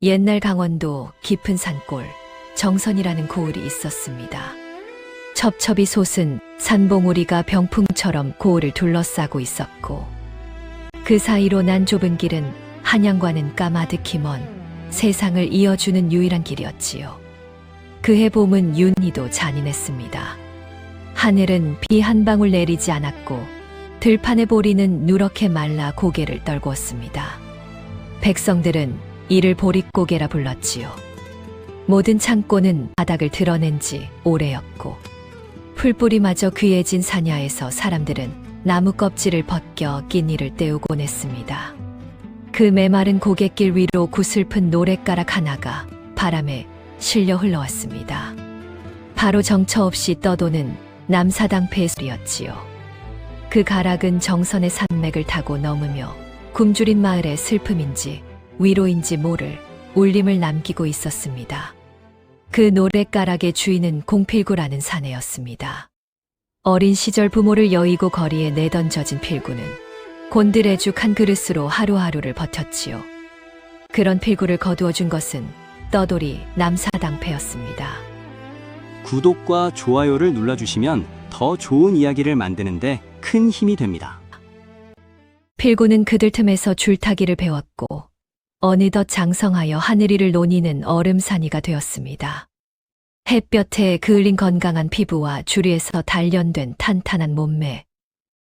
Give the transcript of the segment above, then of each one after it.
옛날 강원도 깊은 산골 정선이라는 고을이 있었습니다. 첩첩이 솟은 산봉우리가 병풍처럼 고을을 둘러싸고 있었고 그 사이로 난 좁은 길은 한양과는 까마득히 먼 세상을 이어주는 유일한 길이었지요. 그해 봄은 윤희도 잔인했습니다. 하늘은 비 한 방울 내리지 않았고 들판의 보리는 누렇게 말라 고개를 떨구었습니다. 백성들은 이를 보릿고개라 불렀지요. 모든 창고는 바닥을 드러낸 지 오래였고 풀뿌리마저 귀해진 사냐에서 사람들은 나무 껍질을 벗겨 끼니를 때우곤 했습니다. 그 메마른 고갯길 위로 구슬픈 노랫가락 하나가 바람에 실려 흘러왔습니다. 바로 정처 없이 떠도는 남사당패의 소리였지요. 그 가락은 정선의 산맥을 타고 넘으며 굶주린 마을의 슬픔인지 위로인지 모를 울림을 남기고 있었습니다. 그 노랫가락의 주인은 공필구라는 사내였습니다. 어린 시절 부모를 여의고 거리에 내던져진 필구는 곤드레죽 한 그릇으로 하루하루를 버텼지요. 그런 필구를 거두어준 것은 떠돌이 남사당패였습니다. 구독과 좋아요를 눌러주시면 더 좋은 이야기를 만드는데 큰 힘이 됩니다. 필구는 그들 틈에서 줄타기를 배웠고 어느덧 장성하여 하늘 위를 논이는 얼음산이가 되었습니다. 햇볕에 그을린 건강한 피부와 주리에서 단련된 탄탄한 몸매,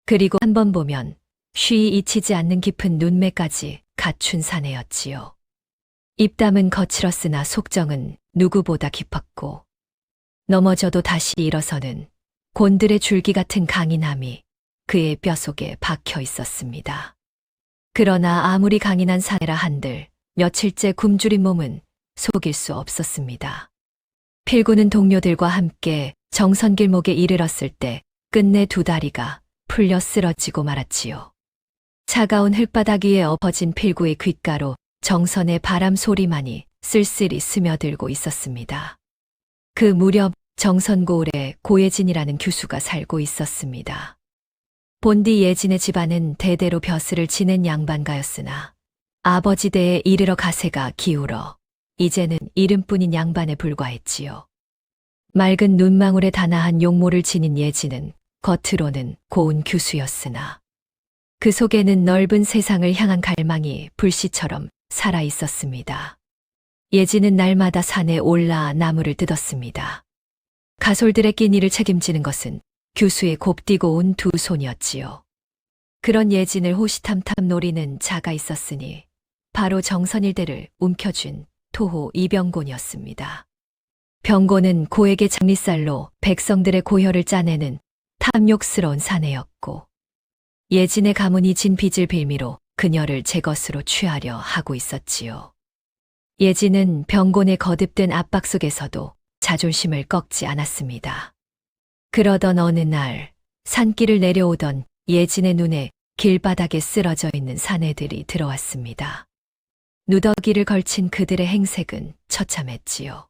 그리고 한 번 보면 쉬이 잊히지 않는 깊은 눈매까지 갖춘 사내였지요. 입담은 거칠었으나 속정은 누구보다 깊었고 넘어져도 다시 일어서는 곤들의 줄기 같은 강인함이 그의 뼈속에 박혀 있었습니다. 그러나 아무리 강인한 사내라 한들 며칠째 굶주린 몸은 속일 수 없었습니다. 필구는 동료들과 함께 정선길목에 이르렀을 때 끝내 두 다리가 풀려 쓰러지고 말았지요. 차가운 흙바닥 위에 엎어진 필구의 귓가로 정선의 바람 소리만이 쓸쓸히 스며들고 있었습니다. 그 무렵 정선고을에 고예진이라는 교수가 살고 있었습니다. 본디 예진의 집안은 대대로 벼슬을 지낸 양반가였으나 아버지 대에 이르러 가세가 기울어 이제는 이름뿐인 양반에 불과했지요. 맑은 눈망울에 단아한 용모를 지닌 예진은 겉으로는 고운 교수였으나 그 속에는 넓은 세상을 향한 갈망이 불씨처럼 살아 있었습니다. 예진은 날마다 산에 올라 나무를 뜯었습니다. 가솔들의 끼니를 책임지는 것은 교수의 곱디고 온 두 손이었지요. 그런 예진을 호시탐탐 노리는 자가 있었으니 바로 정선일대를 움켜쥔 토호 이병곤이었습니다. 병곤은 고액의 장리쌀로 백성들의 고혈을 짜내는 탐욕스러운 사내였고 예진의 가문이 진 빚을 빌미로 그녀를 제 것으로 취하려 하고 있었지요. 예진은 병곤의 거듭된 압박 속에서도 자존심을 꺾지 않았습니다. 그러던 어느 날 산길을 내려오던 예진의 눈에 길바닥에 쓰러져 있는 사내들이 들어왔습니다. 누더기를 걸친 그들의 행색은 처참했지요.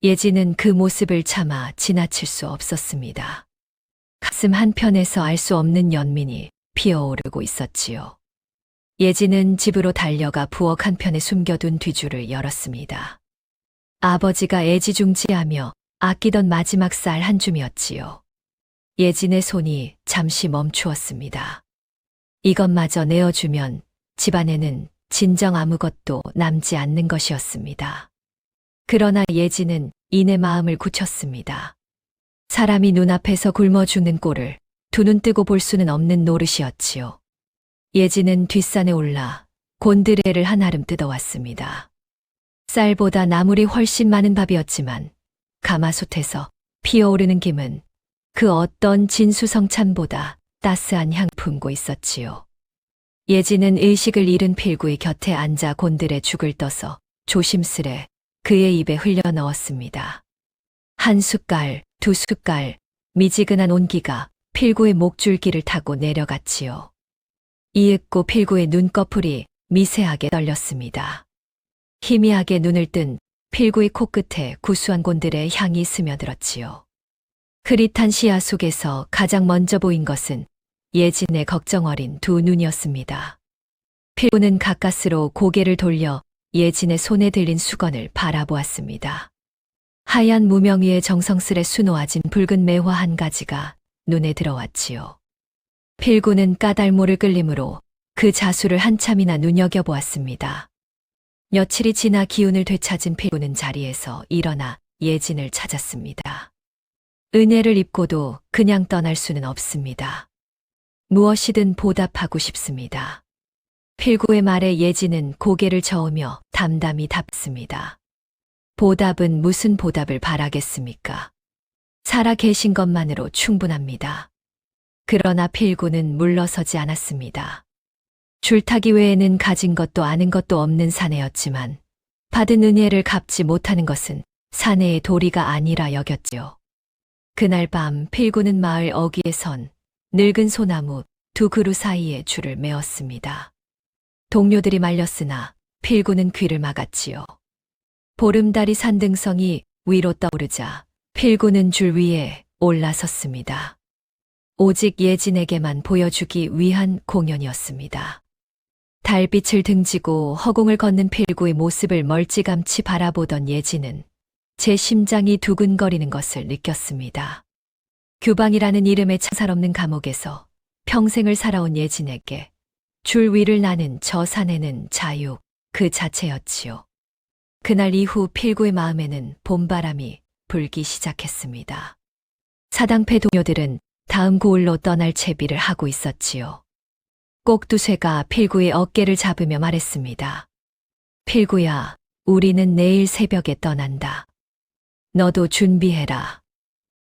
예진은 그 모습을 참아 지나칠 수 없었습니다. 가슴 한편에서 알 수 없는 연민이 피어오르고 있었지요. 예진은 집으로 달려가 부엌 한편에 숨겨둔 뒤줄을 열었습니다. 아버지가 애지중지하며 아끼던 마지막 쌀 한 줌이었지요. 예진의 손이 잠시 멈추었습니다. 이것마저 내어주면 집안에는 진정 아무것도 남지 않는 것이었습니다. 그러나 예진은 이내 마음을 굳혔습니다. 사람이 눈앞에서 굶어 죽는 꼴을 두 눈 뜨고 볼 수는 없는 노릇이었지요. 예진은 뒷산에 올라 곤드레를 한아름 뜯어왔습니다. 쌀보다 나물이 훨씬 많은 밥이었지만 가마솥에서 피어오르는 김은 그 어떤 진수성찬보다 따스한 향 품고 있었지요. 예진은 의식을 잃은 필구의 곁에 앉아 곤드레 죽을 떠서 조심스레 그의 입에 흘려 넣었습니다. 한 숟갈, 두 숟갈, 미지근한 온기가 필구의 목줄기를 타고 내려갔지요. 이윽고 필구의 눈꺼풀이 미세하게 떨렸습니다. 희미하게 눈을 뜬 필구의 코끝에 구수한 곤드레의 향이 스며들었지요. 흐릿한 시야 속에서 가장 먼저 보인 것은 예진의 걱정 어린 두 눈이었습니다. 필구는 가까스로 고개를 돌려 예진의 손에 들린 수건을 바라보았습니다. 하얀 무명 위에 정성스레 수놓아진 붉은 매화 한 가지가 눈에 들어왔지요. 필구는 까닭모를 끌림으로 그 자수를 한참이나 눈여겨보았습니다. 며칠이 지나 기운을 되찾은 필구는 자리에서 일어나 예진을 찾았습니다. 은혜를 입고도 그냥 떠날 수는 없습니다. 무엇이든 보답하고 싶습니다. 필구의 말에 예진은 고개를 저으며 담담히 답습니다. 보답은 무슨 보답을 바라겠습니까? 살아 계신 것만으로 충분합니다. 그러나 필구는 물러서지 않았습니다. 줄타기 외에는 가진 것도 아는 것도 없는 사내였지만 받은 은혜를 갚지 못하는 것은 사내의 도리가 아니라 여겼지요. 그날 밤 필구는 마을 어귀에 선 늙은 소나무 두 그루 사이에 줄을 메었습니다. 동료들이 말렸으나 필구는 귀를 막았지요. 보름달이 산등성이 위로 떠오르자 필구는 줄 위에 올라섰습니다. 오직 예진에게만 보여주기 위한 공연이었습니다. 달빛을 등지고 허공을 걷는 필구의 모습을 멀찌감치 바라보던 예진은 제 심장이 두근거리는 것을 느꼈습니다. 규방이라는 이름의 창살없는 감옥에서 평생을 살아온 예진에게 줄 위를 나는 저 사내는 자유 그 자체였지요. 그날 이후 필구의 마음에는 봄바람이 불기 시작했습니다. 사당패 동료들은 다음 고을로 떠날 채비를 하고 있었지요. 꼭두쇠가 필구의 어깨를 잡으며 말했습니다. 필구야, 우리는 내일 새벽에 떠난다. 너도 준비해라.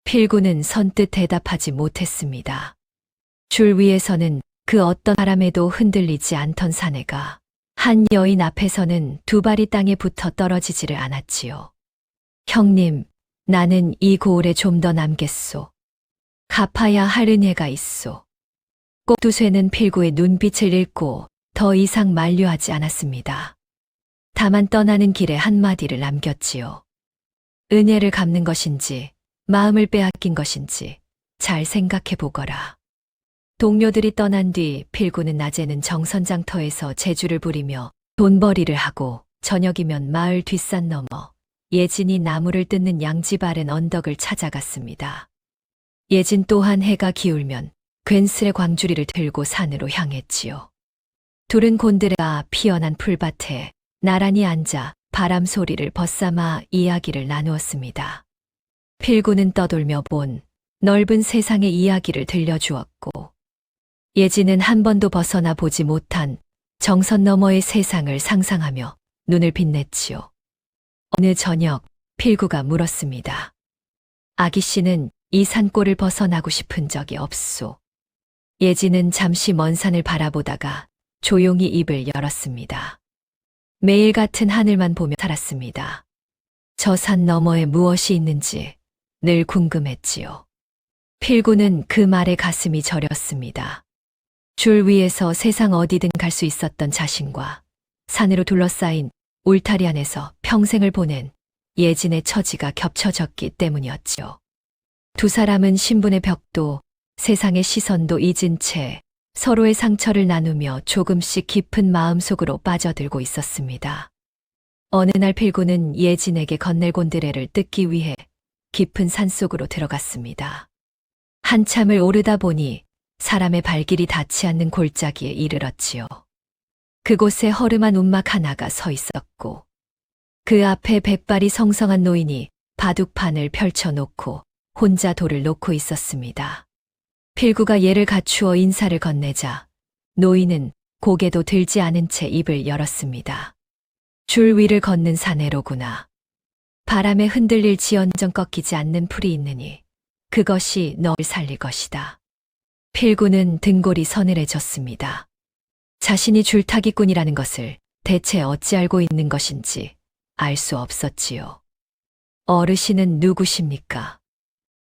필구는 선뜻 대답하지 못했습니다. 줄 위에서는 그 어떤 바람에도 흔들리지 않던 사내가 한 여인 앞에서는 두 발이 땅에 붙어 떨어지지를 않았지요. 형님, 나는 이 고을에 좀 더 남겠소. 갚아야 할 은혜가 있소. 꼭두쇠는 필구의 눈빛을 읽고 더 이상 만류하지 않았습니다. 다만 떠나는 길에 한마디를 남겼지요. 은혜를 갚는 것인지 마음을 빼앗긴 것인지 잘 생각해 보거라. 동료들이 떠난 뒤 필구는 낮에는 정선장터에서 재주를 부리며 돈벌이를 하고 저녁이면 마을 뒷산 너머 예진이 나무를 뜯는 양지 바른 언덕을 찾아갔습니다. 예진 또한 해가 기울면 괜스레 광주리를 들고 산으로 향했지요. 둘은 곤드레가 피어난 풀밭에 나란히 앉아 바람 소리를 벗삼아 이야기를 나누었습니다. 필구는 떠돌며 본 넓은 세상의 이야기를 들려주었고 예진은 한 번도 벗어나 보지 못한 정선 너머의 세상을 상상하며 눈을 빛냈지요. 어느 저녁 필구가 물었습니다. 아기 씨는 이 산골을 벗어나고 싶은 적이 없소. 예진은 잠시 먼 산을 바라보다가 조용히 입을 열었습니다. 매일 같은 하늘만 보며 살았습니다. 저 산 너머에 무엇이 있는지 늘 궁금했지요. 필구는 그 말에 가슴이 저렸습니다. 줄 위에서 세상 어디든 갈 수 있었던 자신과 산으로 둘러싸인 울타리 안에서 평생을 보낸 예진의 처지가 겹쳐졌기 때문이었지요. 두 사람은 신분의 벽도 세상의 시선도 잊은 채 서로의 상처를 나누며 조금씩 깊은 마음속으로 빠져들고 있었습니다. 어느 날 필구는 예진에게 건넬 곤드레를 뜯기 위해 깊은 산속으로 들어갔습니다. 한참을 오르다 보니 사람의 발길이 닿지 않는 골짜기에 이르렀지요. 그곳에 허름한 움막 하나가 서 있었고 그 앞에 백발이 성성한 노인이 바둑판을 펼쳐놓고 혼자 돌을 놓고 있었습니다. 필구가 예를 갖추어 인사를 건네자 노인은 고개도 들지 않은 채 입을 열었습니다. 줄 위를 걷는 사내로구나. 바람에 흔들릴지언정 꺾이지 않는 풀이 있느니 그것이 널 살릴 것이다. 필구는 등골이 서늘해졌습니다. 자신이 줄타기꾼이라는 것을 대체 어찌 알고 있는 것인지 알 수 없었지요. 어르신은 누구십니까?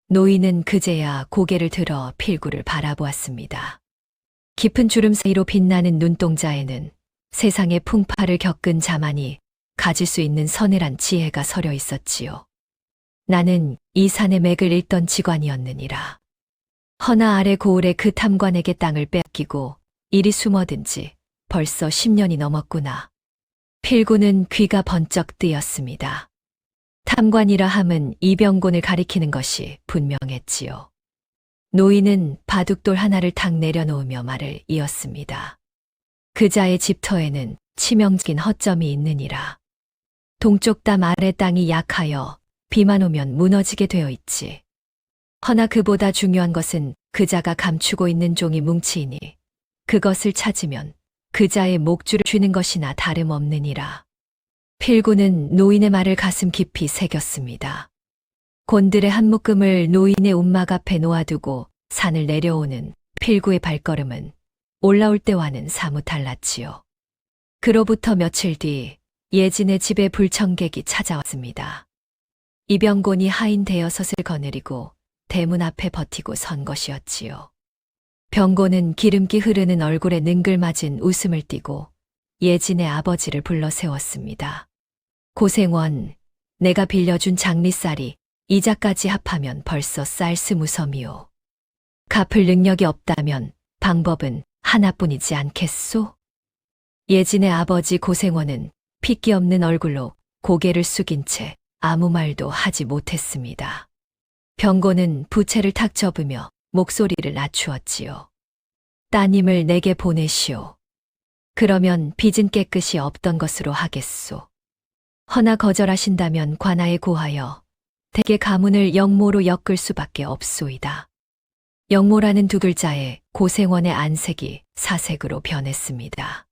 노인은 그제야 고개를 들어 필구를 바라보았습니다. 깊은 주름 사이로 빛나는 눈동자에는 세상의 풍파를 겪은 자만이 가질 수 있는 서늘한 지혜가 서려 있었지요. 나는 이 산의 맥을 읽던 직관이었느니라. 허나 아래 고을의 그 탐관에게 땅을 뺏기고 이리 숨어든 지 벌써 10년이 넘었구나. 필구는 귀가 번쩍 뜨였습니다. 탐관이라 함은 이병곤을 가리키는 것이 분명했지요. 노인은 바둑돌 하나를 탁 내려놓으며 말을 이었습니다. 그자의 집터에는 치명적인 허점이 있느니라. 동쪽 담 아래 땅이 약하여 비만 오면 무너지게 되어 있지. 허나 그보다 중요한 것은 그자가 감추고 있는 종이 뭉치이니 그것을 찾으면 그자의 목줄을 쥐는 것이나 다름없느니라. 필구는 노인의 말을 가슴 깊이 새겼습니다. 곤들의 한 묶음을 노인의 움막 앞에 놓아두고 산을 내려오는 필구의 발걸음은 올라올 때와는 사뭇 달랐지요. 그로부터 며칠 뒤 예진의 집에 불청객이 찾아왔습니다. 이병곤이 하인 대여섯을 거느리고 대문 앞에 버티고 선 것이었지요. 병곤은 기름기 흐르는 얼굴에 능글맞은 웃음을 띠고 예진의 아버지를 불러 세웠습니다. 고생원, 내가 빌려준 장리쌀이 이자까지 합하면 벌써 쌀 20섬이오. 갚을 능력이 없다면 방법은 하나뿐이지 않겠소? 예진의 아버지 고생원은 핏기 없는 얼굴로 고개를 숙인 채 아무 말도 하지 못했습니다. 병곤은 부채를 탁 접으며 목소리를 낮추었지요. 따님을 내게 보내시오. 그러면 빚은 깨끗이 없던 것으로 하겠소. 허나 거절하신다면 관아에 고하여 대개 가문을 영모로 엮을 수밖에 없소이다. 영모라는 두 글자에 고생원의 안색이 사색으로 변했습니다.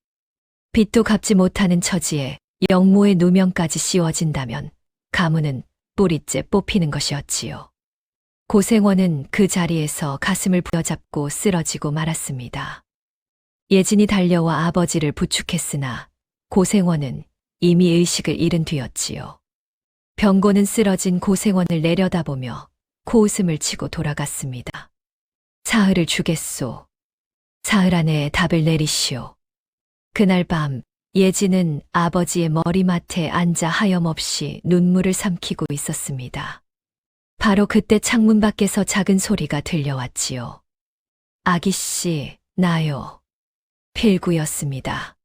빚도 갚지 못하는 처지에 영모의 누명까지 씌워진다면 가문은 뿌리째 뽑히는 것이었지요. 고생원은 그 자리에서 가슴을 부여잡고 쓰러지고 말았습니다. 예진이 달려와 아버지를 부축했으나 고생원은 이미 의식을 잃은 뒤였지요. 병고는 쓰러진 고생원을 내려다보며 코웃음을 치고 돌아갔습니다. 사흘을 주겠소. 사흘 안에 답을 내리시오. 그날 밤 예진은 아버지의 머리맡에 앉아 하염없이 눈물을 삼키고 있었습니다. 바로 그때 창문 밖에서 작은 소리가 들려왔지요. 아기씨, 나요. 필구였습니다.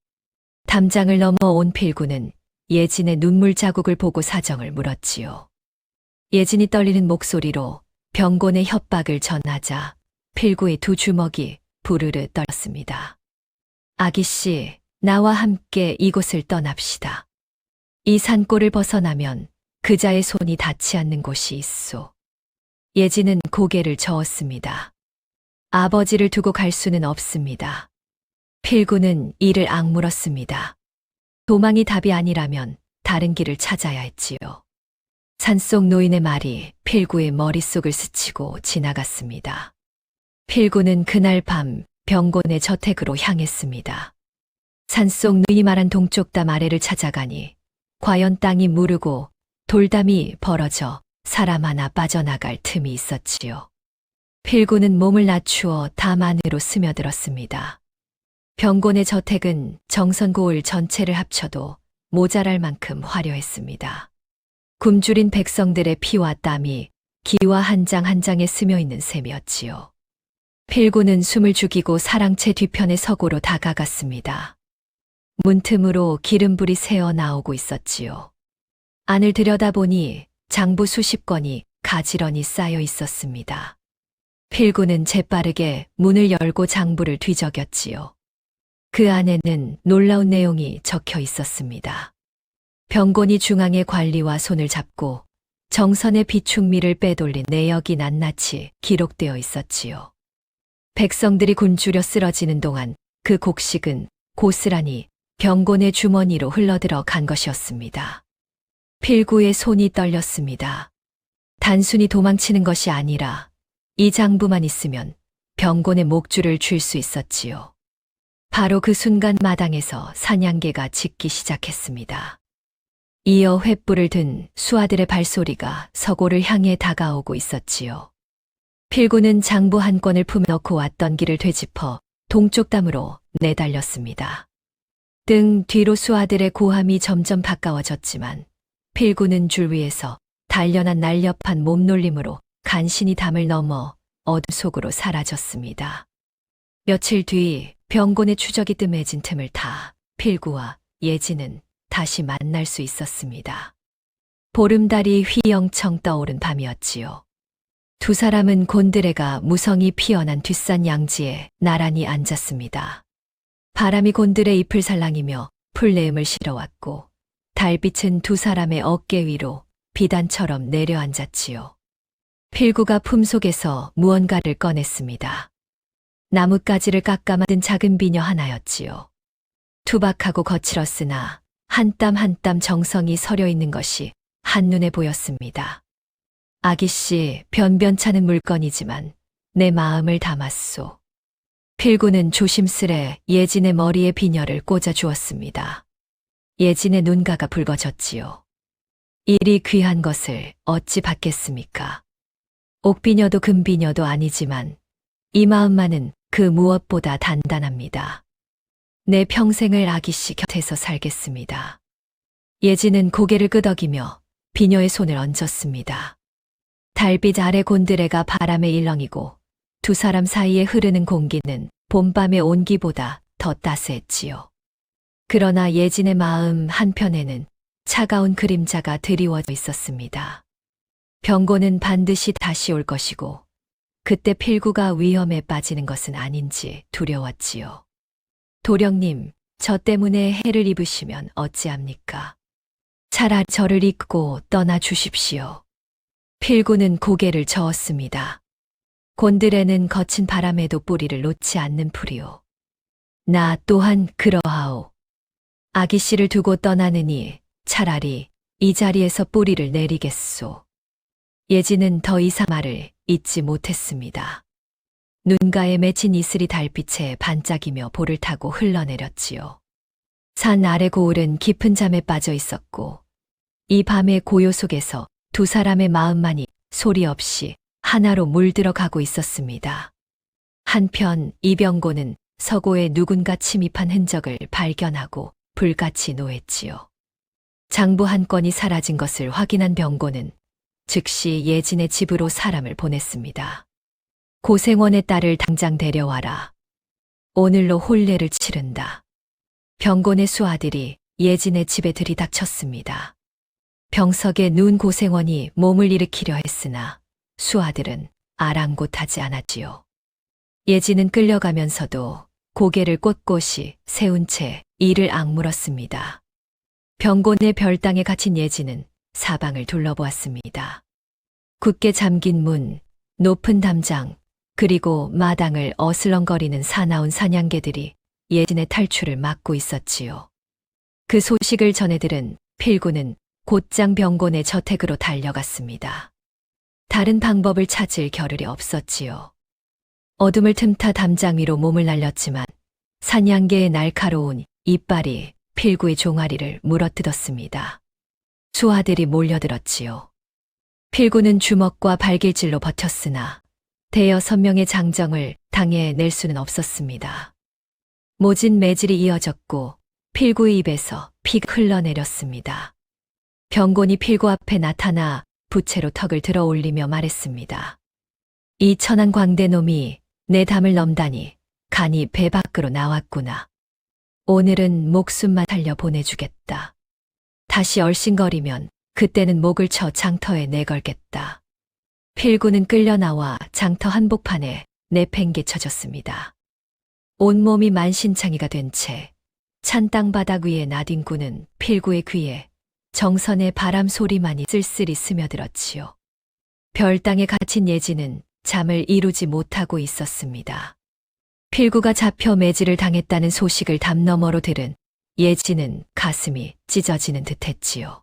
담장을 넘어온 필구는 예진의 눈물 자국을 보고 사정을 물었지요. 예진이 떨리는 목소리로 병곤의 협박을 전하자 필구의 두 주먹이 부르르 떨었습니다. 아기씨, 나와 함께 이곳을 떠납시다. 이 산골을 벗어나면 그자의 손이 닿지 않는 곳이 있소. 예진은 고개를 저었습니다. 아버지를 두고 갈 수는 없습니다. 필구는 이를 악물었습니다. 도망이 답이 아니라면 다른 길을 찾아야 했지요. 산속 노인의 말이 필구의 머릿속을 스치고 지나갔습니다. 필구는 그날 밤 병곤의 저택으로 향했습니다. 산속 노인이 말한 동쪽 담 아래를 찾아가니 과연 땅이 무르고 돌담이 벌어져 사람 하나 빠져나갈 틈이 있었지요. 필구는 몸을 낮추어 담 안으로 스며들었습니다. 병곤의 저택은 정선고을 전체를 합쳐도 모자랄 만큼 화려했습니다. 굶주린 백성들의 피와 땀이 기와 한 장 한 장에 스며있는 셈이었지요. 필구는 숨을 죽이고 사랑채 뒤편의 서고로 다가갔습니다. 문틈으로 기름불이 새어 나오고 있었지요. 안을 들여다보니 장부 수십 건이 가지런히 쌓여 있었습니다. 필구는 재빠르게 문을 열고 장부를 뒤적였지요. 그 안에는 놀라운 내용이 적혀 있었습니다. 병곤이 중앙의 관리와 손을 잡고 정선의 비축미를 빼돌린 내역이 낱낱이 기록되어 있었지요. 백성들이 굶주려 쓰러지는 동안 그 곡식은 고스란히 병곤의 주머니로 흘러들어 간 것이었습니다. 필구의 손이 떨렸습니다. 단순히 도망치는 것이 아니라 이 장부만 있으면 병곤의 목줄을 줄 수 있었지요. 바로 그 순간 마당에서 사냥개가 짖기 시작했습니다. 이어 횃불을 든 수아들의 발소리가 서고를 향해 다가오고 있었지요. 필구는 장부 한 권을 품에 넣고 왔던 길을 되짚어 동쪽 담으로 내달렸습니다. 등 뒤로 수아들의 고함이 점점 가까워졌지만 필구는 줄 위에서 단련한 날렵한 몸놀림으로 간신히 담을 넘어 어둠 속으로 사라졌습니다. 며칠 뒤 병곤의 추적이 뜸해진 틈을 타 필구와 예진은 다시 만날 수 있었습니다. 보름달이 휘영청 떠오른 밤이었지요. 두 사람은 곤드레가 무성히 피어난 뒷산 양지에 나란히 앉았습니다. 바람이 곤드레 잎을 살랑이며 풀내음을 실어왔고 달빛은 두 사람의 어깨 위로 비단처럼 내려앉았지요. 필구가 품속에서 무언가를 꺼냈습니다. 나뭇가지를 깎아 만든 작은 비녀 하나였지요. 투박하고 거칠었으나 한 땀 한 땀 정성이 서려 있는 것이 한눈에 보였습니다. 아기씨, 변변찮은 물건이지만 내 마음을 담았소. 필구는 조심스레 예진의 머리에 비녀를 꽂아 주었습니다. 예진의 눈가가 붉어졌지요. 이리 귀한 것을 어찌 받겠습니까? 옥비녀도 금비녀도 아니지만 이 마음만은 그 무엇보다 단단합니다. 내 평생을 아기씨 곁에서 살겠습니다. 예진은 고개를 끄덕이며 비녀의 손을 얹었습니다. 달빛 아래 곤드레가 바람에 일렁이고 두 사람 사이에 흐르는 공기는 봄밤의 온기보다 더 따스했지요. 그러나 예진의 마음 한편에는 차가운 그림자가 드리워져 있었습니다. 병고는 반드시 다시 올 것이고 그때 필구가 위험에 빠지는 것은 아닌지 두려웠지요. 도령님, 저 때문에 해를 입으시면 어찌합니까? 차라리 저를 잊고 떠나 주십시오. 필구는 고개를 저었습니다. 곤드레는 거친 바람에도 뿌리를 놓지 않는 풀이요. 나 또한 그러하오. 아기씨를 두고 떠나느니 차라리 이 자리에서 뿌리를 내리겠소. 예진은 더 이상 말을 잇지 못했습니다. 눈가에 맺힌 이슬이 달빛에 반짝이며 볼을 타고 흘러내렸지요. 산 아래 고을은 깊은 잠에 빠져 있었고 이 밤의 고요 속에서 두 사람의 마음만이 소리 없이 하나로 물들어가고 있었습니다. 한편 이병고는 서고에 누군가 침입한 흔적을 발견하고 불같이 노했지요. 장부 한 건이 사라진 것을 확인한 병고는 즉시 예진의 집으로 사람을 보냈습니다. 고생원의 딸을 당장 데려와라. 오늘로 혼례를 치른다. 병곤의 수아들이 예진의 집에 들이닥쳤습니다. 병석에 누운 고생원이 몸을 일으키려 했으나 수아들은 아랑곳하지 않았지요. 예진은 끌려가면서도 고개를 꼿꼿이 세운 채 이를 악물었습니다. 병곤의 별당에 갇힌 예진은 사방을 둘러보았습니다. 굳게 잠긴 문, 높은 담장, 그리고 마당을 어슬렁거리는 사나운 사냥개들이 예진의 탈출을 막고 있었지요. 그 소식을 전해들은 필구는 곧장 병곤의 저택으로 달려갔습니다. 다른 방법을 찾을 겨를이 없었지요. 어둠을 틈타 담장 위로 몸을 날렸지만 사냥개의 날카로운 이빨이 필구의 종아리를 물어뜯었습니다. 수아들이 몰려들었지요. 필구는 주먹과 발길질로 버텼으나 대여섯 명의 장정을 당해낼 수는 없었습니다. 모진 매질이 이어졌고 필구의 입에서 피가 흘러내렸습니다. 병곤이 필구 앞에 나타나 부채로 턱을 들어 올리며 말했습니다. 이 천한 광대놈이 내 담을 넘다니 간이 배 밖으로 나왔구나. 오늘은 목숨만 살려 보내주겠다. 다시 얼씬거리면 그때는 목을 쳐 장터에 내걸겠다. 필구는 끌려나와 장터 한복판에 내팽개쳐졌습니다. 온몸이 만신창이가 된 채 찬 땅바닥 위에 나뒹구는 필구의 귀에 정선의 바람 소리만이 쓸쓸히 스며들었지요. 별땅에 갇힌 예진은 잠을 이루지 못하고 있었습니다. 필구가 잡혀 매질을 당했다는 소식을 담 너머로 들은 예진은 가슴이 찢어지는 듯했지요.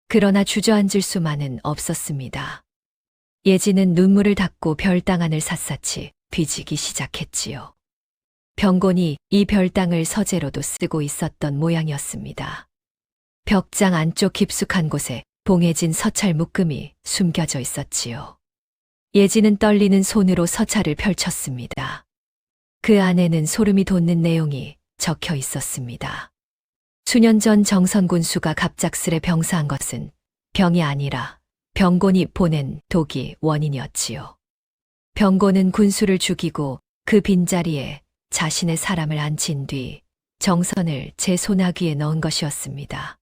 그러나 주저앉을 수만은 없었습니다. 예진은 눈물을 닦고 별당 안을 샅샅이 뒤지기 시작했지요. 병곤이 이 별당을 서재로도 쓰고 있었던 모양이었습니다. 벽장 안쪽 깊숙한 곳에 봉해진 서찰 묶음이 숨겨져 있었지요. 예진은 떨리는 손으로 서찰을 펼쳤습니다. 그 안에는 소름이 돋는 내용이 적혀 있었습니다. 수년 전 정선군수가 갑작스레 병사한 것은 병이 아니라 병곤이 보낸 독이 원인이었지요. 병곤은 군수를 죽이고 그 빈자리에 자신의 사람을 앉힌 뒤 정선을 제 소나귀에 넣은 것이었습니다.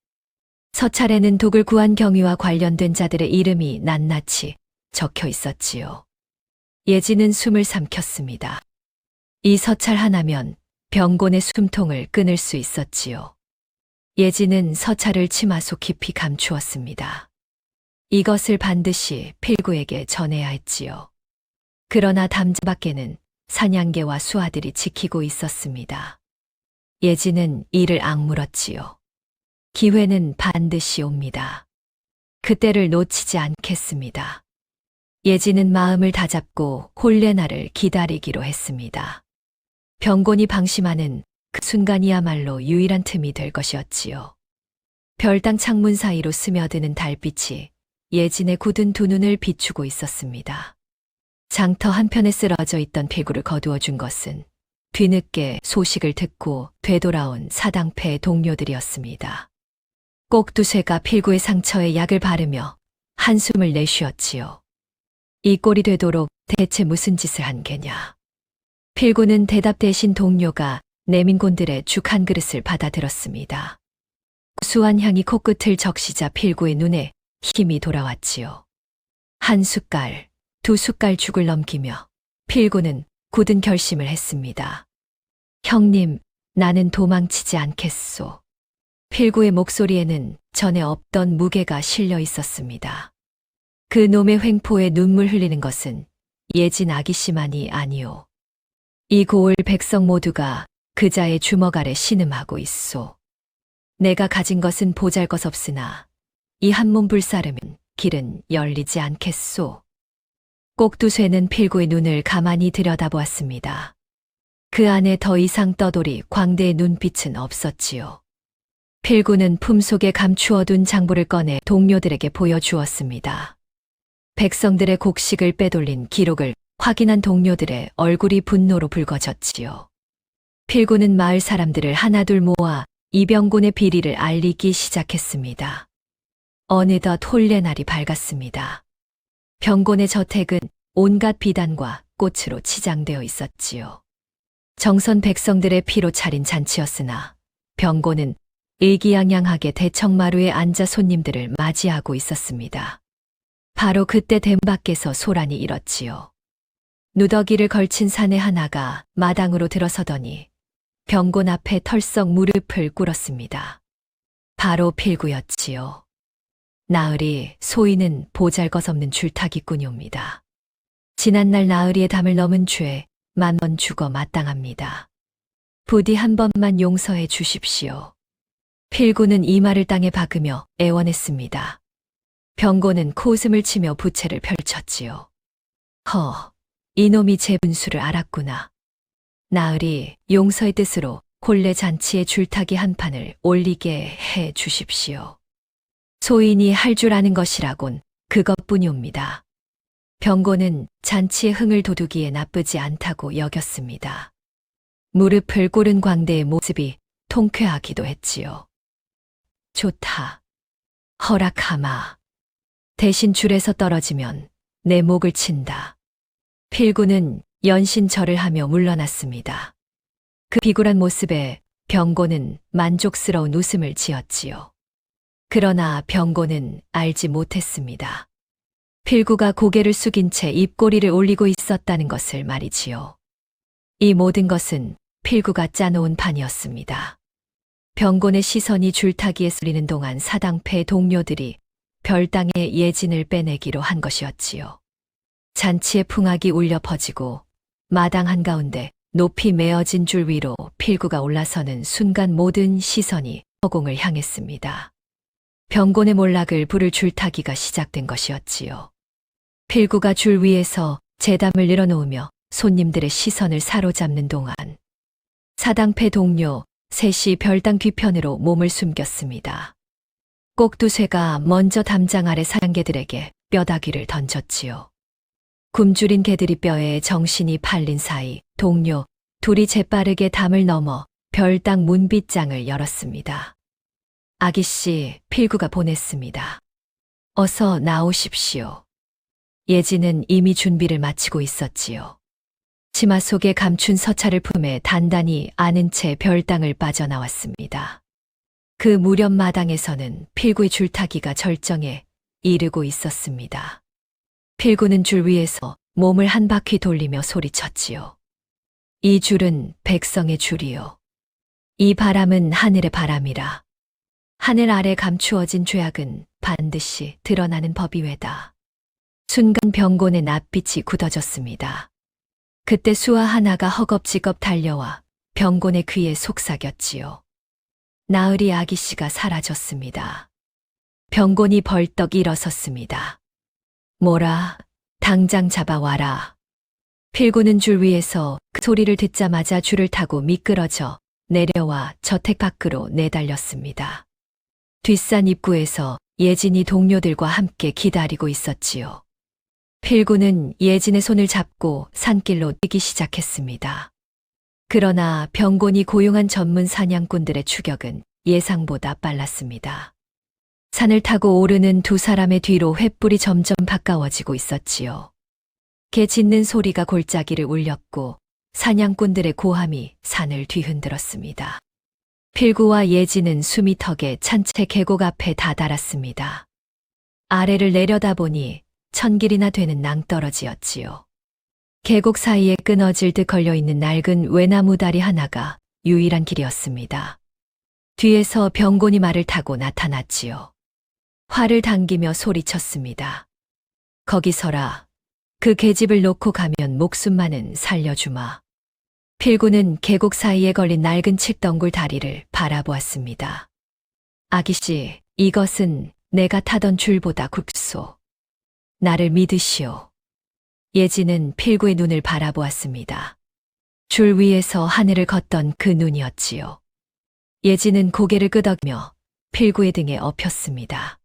서찰에는 독을 구한 경위와 관련된 자들의 이름이 낱낱이 적혀 있었지요. 예진은 숨을 삼켰습니다. 이 서찰 하나면 병곤의 숨통을 끊을 수 있었지요. 예진은 서찰을 치마 속 깊이 감추었습니다. 이것을 반드시 필구에게 전해야 했지요. 그러나 담자 밖에는 사냥개와 수하들이 지키고 있었습니다. 예진은 이를 악물었지요. 기회는 반드시 옵니다. 그때를 놓치지 않겠습니다. 예진은 마음을 다잡고 홀레나를 기다리기로 했습니다. 병곤이 방심하는 그 순간이야말로 유일한 틈이 될 것이었지요. 별당 창문 사이로 스며드는 달빛이 예진의 굳은 두 눈을 비추고 있었습니다. 장터 한편에 쓰러져 있던 필구를 거두어 준 것은 뒤늦게 소식을 듣고 되돌아온 사당패 동료들이었습니다. 꼭두쇠가 필구의 상처에 약을 바르며 한숨을 내쉬었지요. 이 꼴이 되도록 대체 무슨 짓을 한 게냐. 필구는 대답 대신 동료가 내민곤들의 죽 한 그릇을 받아들었습니다. 구수한 향이 코끝을 적시자 필구의 눈에 힘이 돌아왔지요. 한 숟갈, 두 숟갈 죽을 넘기며 필구는 굳은 결심을 했습니다. 형님, 나는 도망치지 않겠소. 필구의 목소리에는 전에 없던 무게가 실려 있었습니다. 그 놈의 횡포에 눈물 흘리는 것은 예진 아기씨만이 아니오. 이 고을 백성 모두가 그자의 주먹 아래 신음하고 있소. 내가 가진 것은 보잘것없으나 이 한 몸 불사르면 길은 열리지 않겠소. 꼭두쇠는 필구의 눈을 가만히 들여다보았습니다. 그 안에 더 이상 떠돌이 광대의 눈빛은 없었지요. 필구는 품속에 감추어둔 장부를 꺼내 동료들에게 보여주었습니다. 백성들의 곡식을 빼돌린 기록을 확인한 동료들의 얼굴이 분노로 붉어졌지요. 필구는 마을 사람들을 하나둘 모아 이병곤의 비리를 알리기 시작했습니다. 어느덧 홀레날이 밝았습니다. 병곤의 저택은 온갖 비단과 꽃으로 치장되어 있었지요. 정선 백성들의 피로 차린 잔치였으나 병곤은 의기양양하게 대청마루에 앉아 손님들을 맞이하고 있었습니다. 바로 그때 댐 밖에서 소란이 일었지요. 누더기를 걸친 사내 하나가 마당으로 들어서더니 병곤 앞에 털썩 무릎을 꿇었습니다. 바로 필구였지요. 나으리 소인은 보잘것없는 줄타기꾼이옵니다. 지난날 나으리의 담을 넘은 죄 만번 죽어 마땅합니다. 부디 한 번만 용서해 주십시오. 필구는 이마를 땅에 박으며 애원했습니다. 병곤은 코웃음을 치며 부채를 펼쳤지요. 이놈이 제 분수를 알았구나. 나으리 용서의 뜻으로 홀레 잔치에 줄타기 한 판을 올리게 해 주십시오. 소인이 할 줄 아는 것이라곤 그것뿐이옵니다. 병곤은 잔치의 흥을 돋우기에 나쁘지 않다고 여겼습니다. 무릎을 꿇은 광대의 모습이 통쾌하기도 했지요. 좋다. 허락하마. 대신 줄에서 떨어지면 내 목을 친다. 필구는 연신절을 하며 물러났습니다. 그 비굴한 모습에 병곤은 만족스러운 웃음을 지었지요. 그러나 병곤은 알지 못했습니다. 필구가 고개를 숙인 채 입꼬리를 올리고 있었다는 것을 말이지요. 이 모든 것은 필구가 짜놓은 판이었습니다. 병곤의 시선이 줄타기에 쏠리는 동안 사당패 동료들이 별당의 예진을 빼내기로 한 것이었지요. 잔치의 풍악이 울려 퍼지고 마당 한가운데 높이 메어진 줄 위로 필구가 올라서는 순간 모든 시선이 허공을 향했습니다. 병곤의 몰락을 부를 줄타기가 시작된 것이었지요. 필구가 줄 위에서 재담을 늘어놓으며 손님들의 시선을 사로잡는 동안 사당패 동료 셋이 별당 뒤편으로 몸을 숨겼습니다. 꼭두쇠가 먼저 담장 아래 사냥개들에게 뼈다귀를 던졌지요. 굶주린 개들이 뼈에 정신이 팔린 사이 동료 둘이 재빠르게 담을 넘어 별당 문빗장을 열었습니다. 아기씨, 필구가 보냈습니다. 어서 나오십시오. 예진은 이미 준비를 마치고 있었지요. 치마 속에 감춘 서찰을 품에 단단히 안은 채 별당을 빠져나왔습니다. 그 무렵 마당에서는 필구의 줄타기가 절정에 이르고 있었습니다. 필구는 줄 위에서 몸을 한 바퀴 돌리며 소리쳤지요. 이 줄은 백성의 줄이요. 이 바람은 하늘의 바람이라. 하늘 아래 감추어진 죄악은 반드시 드러나는 법이외다. 순간 병곤의 낯빛이 굳어졌습니다. 그때 수아 하나가 허겁지겁 달려와 병곤의 귀에 속삭였지요. 나으리 아기씨가 사라졌습니다. 병곤이 벌떡 일어섰습니다. 뭐라, 당장 잡아와라. 필구는 줄 위에서 그 소리를 듣자마자 줄을 타고 미끄러져 내려와 저택 밖으로 내달렸습니다. 뒷산 입구에서 예진이 동료들과 함께 기다리고 있었지요. 필구는 예진의 손을 잡고 산길로 뛰기 시작했습니다. 그러나 병곤이 고용한 전문 사냥꾼들의 추격은 예상보다 빨랐습니다. 산을 타고 오르는 두 사람의 뒤로 횃불이 점점 가까워지고 있었지요. 개 짖는 소리가 골짜기를 울렸고 사냥꾼들의 고함이 산을 뒤흔들었습니다. 필구와 예진은 숨이 턱에 찬 채 계곡 앞에 다다랐습니다. 아래를 내려다보니 1000길이나 되는 낭떠러지였지요. 계곡 사이에 끊어질 듯 걸려있는 낡은 외나무 다리 하나가 유일한 길이었습니다. 뒤에서 병곤이 말을 타고 나타났지요. 활을 당기며 소리쳤습니다. 거기 서라. 그 계집을 놓고 가면 목숨만은 살려주마. 필구는 계곡 사이에 걸린 낡은 칡덩굴 다리를 바라보았습니다. 아기씨, 이것은 내가 타던 줄보다 굵소. 나를 믿으시오. 예진은 필구의 눈을 바라보았습니다. 줄 위에서 하늘을 걷던 그 눈이었지요. 예진은 고개를 끄덕이며 필구의 등에 엎였습니다.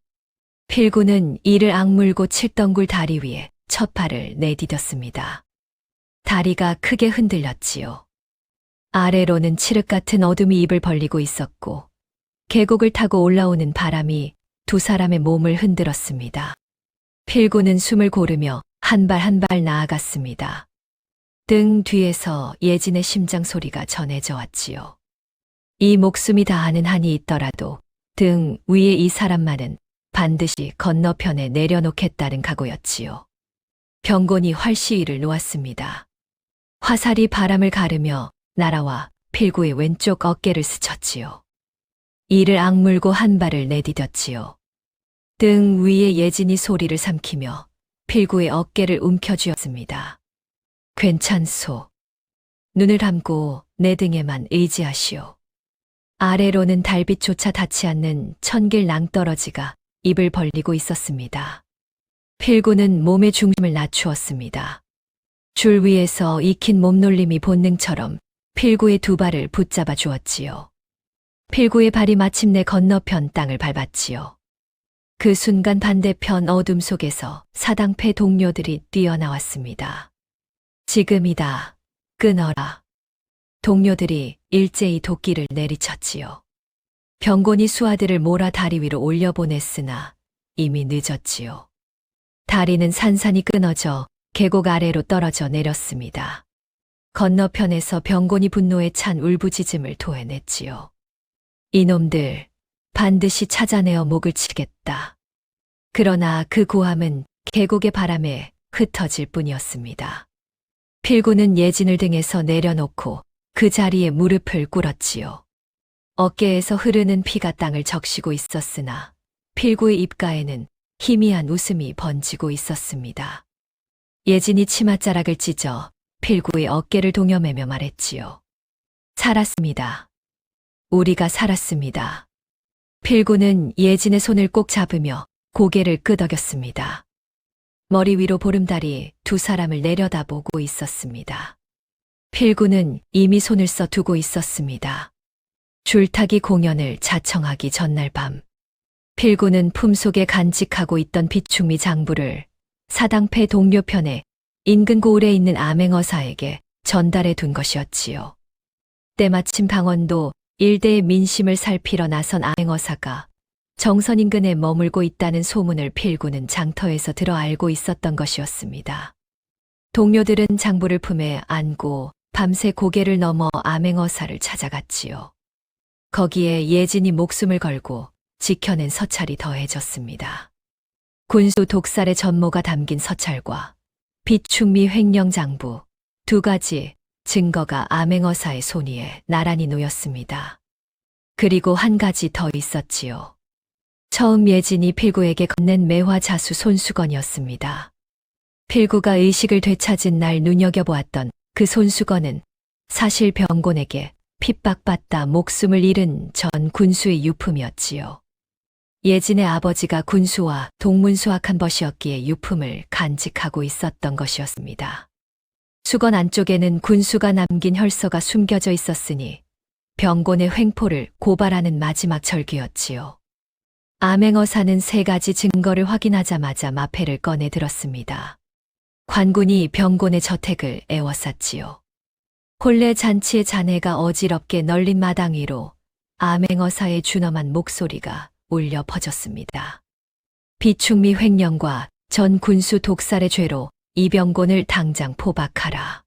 필구는 이를 악물고 칡덩굴 다리 위에 첫 발을 내디뎠습니다. 다리가 크게 흔들렸지요. 아래로는 칠흑 같은 어둠이 입을 벌리고 있었고 계곡을 타고 올라오는 바람이 두 사람의 몸을 흔들었습니다. 필구는 숨을 고르며 한 발 한 발 나아갔습니다. 등 뒤에서 예진의 심장 소리가 전해져 왔지요. 이 목숨이 다하는 한이 있더라도 등 위에 이 사람만은 반드시 건너편에 내려놓겠다는 각오였지요. 병곤이 활시위를 놓았습니다. 화살이 바람을 가르며 날아와 필구의 왼쪽 어깨를 스쳤지요. 이를 악물고 한 발을 내디뎠지요. 등 위에 예진이 소리를 삼키며 필구의 어깨를 움켜쥐었습니다. 괜찮소. 눈을 감고 내 등에만 의지하시오. 아래로는 달빛조차 닿지 않는 1000길 낭떠러지가 입을 벌리고 있었습니다. 필구는 몸의 중심을 낮추었습니다. 줄 위에서 익힌 몸놀림이 본능처럼 필구의 두 발을 붙잡아 주었지요. 필구의 발이 마침내 건너편 땅을 밟았지요. 그 순간 반대편 어둠 속에서 사당패 동료들이 뛰어나왔습니다. 지금이다. 끊어라. 동료들이 일제히 도끼를 내리쳤지요. 병곤이 수하들을 몰아 다리 위로 올려보냈으나 이미 늦었지요. 다리는 산산이 끊어져 계곡 아래로 떨어져 내렸습니다. 건너편에서 병곤이 분노에 찬 울부짖음을 토해냈지요. 이놈들, 반드시 찾아내어 목을 치겠다. 그러나 그 고함은 계곡의 바람에 흩어질 뿐이었습니다. 필구는 예진을 등에서 내려놓고 그 자리에 무릎을 꿇었지요. 어깨에서 흐르는 피가 땅을 적시고 있었으나 필구의 입가에는 희미한 웃음이 번지고 있었습니다. 예진이 치맛자락을 찢어 필구의 어깨를 동여매며 말했지요. 살았습니다. 우리가 살았습니다. 필구는 예진의 손을 꼭 잡으며 고개를 끄덕였습니다. 머리 위로 보름달이 두 사람을 내려다보고 있었습니다. 필구는 이미 손을 써두고 있었습니다. 줄타기 공연을 자청하기 전날 밤, 필구는 품속에 간직하고 있던 비축미 장부를 사당패 동료편에 인근 고을에 있는 암행어사에게 전달해 둔 것이었지요. 때마침 방원도 일대의 민심을 살피러 나선 암행어사가 정선 인근에 머물고 있다는 소문을 필구는 장터에서 들어 알고 있었던 것이었습니다. 동료들은 장부를 품에 안고 밤새 고개를 넘어 암행어사를 찾아갔지요. 거기에 예진이 목숨을 걸고 지켜낸 서찰이 더해졌습니다. 군수 독살의 전모가 담긴 서찰과 비축미 횡령 장부 두 가지 증거가 암행어사의 손위에 나란히 놓였습니다. 그리고 한 가지 더 있었지요. 처음 예진이 필구에게 건넨 매화 자수 손수건이었습니다. 필구가 의식을 되찾은 날 눈여겨보았던 그 손수건은 사실 병곤에게 핍박받다 목숨을 잃은 전 군수의 유품이었지요. 예진의 아버지가 군수와 동문수학한 것이었기에 유품을 간직하고 있었던 것이었습니다. 수건 안쪽에는 군수가 남긴 혈서가 숨겨져 있었으니 병곤의 횡포를 고발하는 마지막 절규였지요. 암행어사는 세 가지 증거를 확인하자마자 마패를 꺼내 들었습니다. 관군이 병곤의 저택을 에워쌌지요. 혼례 잔치의 잔해가 어지럽게 널린 마당 위로 암행어사의 준엄한 목소리가 울려 퍼졌습니다. 비축미 횡령과 전 군수 독살의 죄로 이 병곤을 당장 포박하라.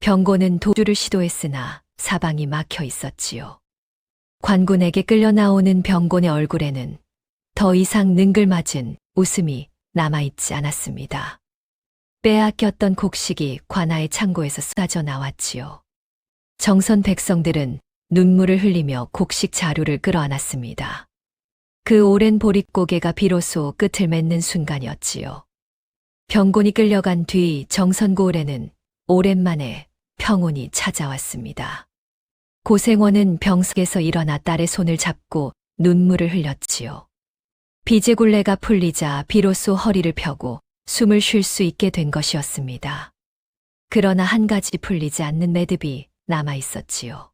병곤은 도주를 시도했으나 사방이 막혀 있었지요. 관군에게 끌려 나오는 병곤의 얼굴에는 더 이상 능글맞은 웃음이 남아있지 않았습니다. 빼앗겼던 곡식이 관아의 창고에서 쏟아져 나왔지요. 정선 백성들은 눈물을 흘리며 곡식 자루를 끌어안았습니다. 그 오랜 보릿고개가 비로소 끝을 맺는 순간이었지요. 병곤이 끌려간 뒤 정선고을에는 오랜만에 평온이 찾아왔습니다. 고생원은 병석에서 일어나 딸의 손을 잡고 눈물을 흘렸지요. 비제굴레가 풀리자 비로소 허리를 펴고 숨을 쉴 수 있게 된 것이었습니다. 그러나 한 가지 풀리지 않는 매듭이 남아 있었지요.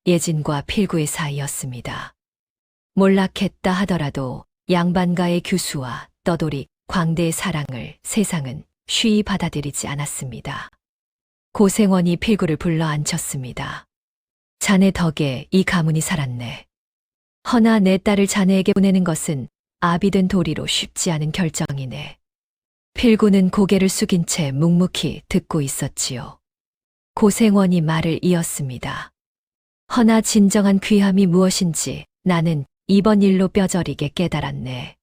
예진과 필구의 사이였습니다. 몰락했다 하더라도 양반가의 규수와 떠돌이 광대의 사랑을 세상은 쉬이 받아들이지 않았습니다. 고생원이 필구를 불러 앉혔습니다. 자네 덕에 이 가문이 살았네. 허나 내 딸을 자네에게 보내는 것은 아비된 도리로 쉽지 않은 결정이네. 필구는 고개를 숙인 채 묵묵히 듣고 있었지요. 고생원이 말을 이었습니다. 허나 진정한 귀함이 무엇인지 나는 이번 일로 뼈저리게 깨달았네.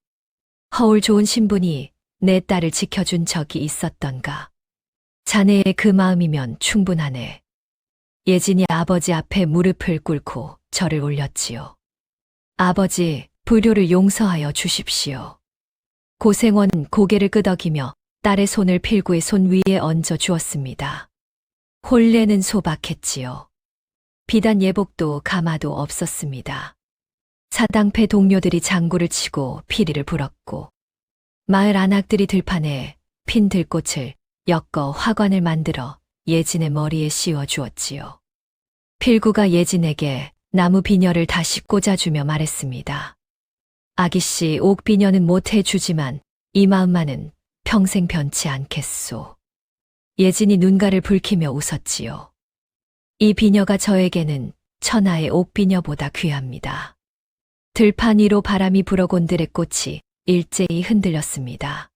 허울 좋은 신분이 내 딸을 지켜준 적이 있었던가. 자네의 그 마음이면 충분하네. 예진이 아버지 앞에 무릎을 꿇고 절을 올렸지요. 아버지, 불효를 용서하여 주십시오. 고생원은 고개를 끄덕이며 딸의 손을 필구의 손 위에 얹어 주었습니다. 혼례는 소박했지요. 비단 예복도 가마도 없었습니다. 사당패 동료들이 장구를 치고 피리를 불었고 마을 안악들이 들판에 핀 들꽃을 엮어 화관을 만들어 예진의 머리에 씌워 주었지요. 필구가 예진에게 나무 비녀를 다시 꽂아주며 말했습니다. 아기씨 옥비녀는 못해주지만 이 마음만은 평생 변치 않겠소. 예진이 눈가를 붉히며 웃었지요. 이 비녀가 저에게는 천하의 옥비녀보다 귀합니다. 들판 위로 바람이 불어곤들의 꽃이 일제히 흔들렸습니다.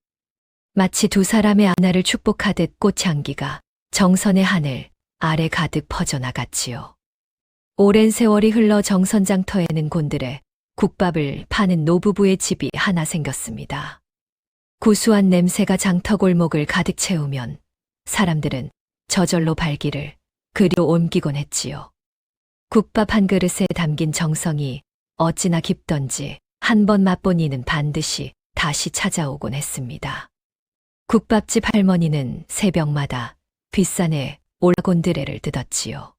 마치 두 사람의 안하를 축복하듯 꽃향기가 정선의 하늘 아래 가득 퍼져나갔지요. 오랜 세월이 흘러 정선장터에는 곤들에 국밥을 파는 노부부의 집이 하나 생겼습니다. 구수한 냄새가 장터 골목을 가득 채우면 사람들은 저절로 발길을 그리로 옮기곤 했지요. 국밥 한 그릇에 담긴 정성이 어찌나 깊던지 한 번 맛본 이는 반드시 다시 찾아오곤 했습니다. 국밥집 할머니는 새벽마다 뒷산에 올라곤드레를 뜯었지요.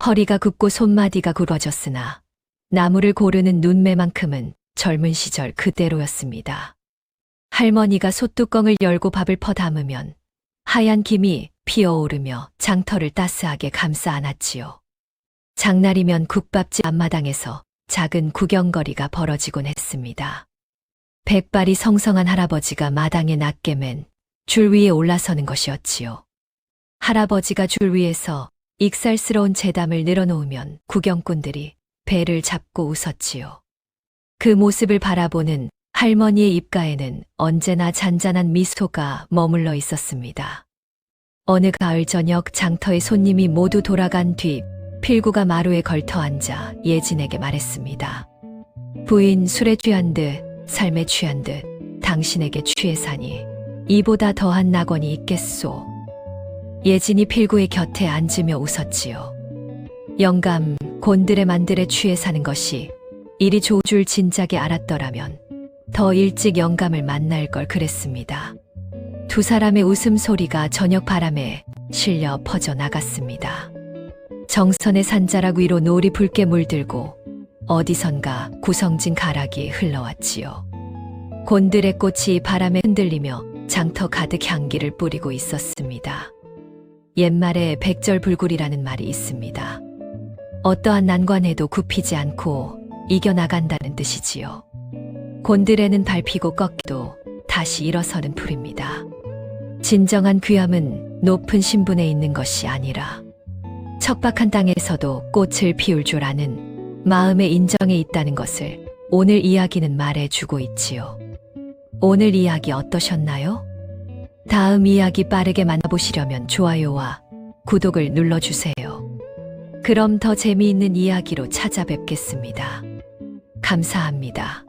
허리가 굽고 손마디가 굵어졌으나 나무를 고르는 눈매만큼은 젊은 시절 그대로였습니다. 할머니가 솥뚜껑을 열고 밥을 퍼 담으면 하얀 김이 피어오르며 장터를 따스하게 감싸 안았지요. 장날이면 국밥집 앞마당에서 작은 구경거리가 벌어지곤 했습니다. 백발이 성성한 할아버지가 마당에 낮게 맨 줄 위에 올라서는 것이었지요. 할아버지가 줄 위에서 익살스러운 재담을 늘어놓으면 구경꾼들이 배를 잡고 웃었지요. 그 모습을 바라보는 할머니의 입가에는 언제나 잔잔한 미소가 머물러 있었습니다. 어느 가을 저녁 장터의 손님이 모두 돌아간 뒤 필구가 마루에 걸터 앉아 예진에게 말했습니다. 부인, 술에 취한 듯 삶에 취한 듯 당신에게 취해 사니 이보다 더한 낙원이 있겠소. 예진이 필구의 곁에 앉으며 웃었지요. 영감, 곤드레 만드레 취해 사는 것이 이리 좋을 줄 진작에 알았더라면 더 일찍 영감을 만날 걸 그랬습니다. 두 사람의 웃음소리가 저녁 바람에 실려 퍼져나갔습니다. 정선의 산자락 위로 노을이 붉게 물들고 어디선가 구성진 가락이 흘러왔지요. 곤드레 꽃이 바람에 흔들리며 장터 가득 향기를 뿌리고 있었습니다. 옛말에 백절불굴이라는 말이 있습니다. 어떠한 난관에도 굽히지 않고 이겨나간다는 뜻이지요. 곤드레는 밟히고 꺾여도 다시 일어서는 풀입니다. 진정한 귀함은 높은 신분에 있는 것이 아니라 척박한 땅에서도 꽃을 피울 줄 아는 마음의 인정에 있다는 것을 오늘 이야기는 말해주고 있지요. 오늘 이야기 어떠셨나요? 다음 이야기 빠르게 만나보시려면 좋아요와 구독을 눌러주세요. 그럼 더 재미있는 이야기로 찾아뵙겠습니다. 감사합니다.